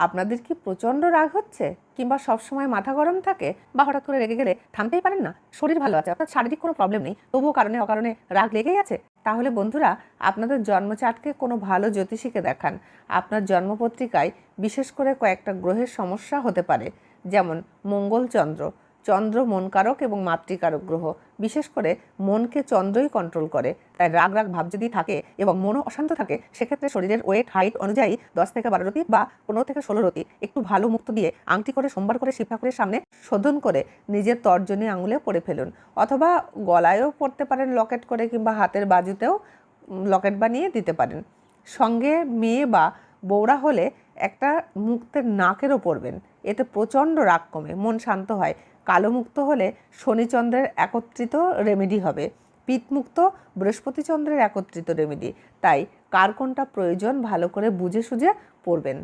আপনাদের কি প্রচণ্ড রাগ হচ্ছে, কিংবা সবসময় মাথা গরম থাকে, বা হঠাৎ করে রেগে গেলে থামতেই পারেন না? শরীর ভালো আছে, অর্থাৎ শারীরিক কোনো প্রবলেম নেই, তবুও কারণে অকারণে রাগ লেগেই আছে? তাহলে বন্ধুরা, আপনাদের জন্মচার্টকে কোনো ভালো জ্যোতিষীকে দেখান। আপনার জন্মপত্রিকায় বিশেষ করে কয়েকটা গ্রহের সমস্যা হতে পারে, যেমন মঙ্গল, চন্দ্র। চন্দ্র মনকারক এবং মাতৃকারক গ্রহ। বিশেষ করে মনকে চন্দ্রই কন্ট্রোল করে। তাই রাগ রাগ ভাব যদি থাকে এবং মনও অশান্ত থাকে, সেক্ষেত্রে শরীরের ওয়েট হাইট অনুযায়ী 10 থেকে 12 রতি বা 15 থেকে 16 রতি একটু ভালো মুক্ত দিয়ে আংটি করে সোমবার করে শিব ঠাকুরের সামনে শোধন করে নিজের তর্জনী আঙুলে পরে ফেলুন, অথবা গলায়ও পরতে পারেন লকেট করে, কিংবা হাতের বাজুতেও লকেট বানিয়ে দিতে পারেন। সঙ্গে মেয়ে বা বউরা হলে একটা মুক্তের নাকেরও পরবেন, এতে প্রচণ্ড রাগ কমে, মন শান্ত হয়। কালো মুক্ত হলে শনিচন্দ্রের একত্রিত রেমেডি হবে। পিতমুক্ত বৃহস্পতি চন্দ্রের একত্রিত রেমেডি। তাই কার কোনটা প্রয়োজন ভালো করে বুঝে সুঝে পড়বেন।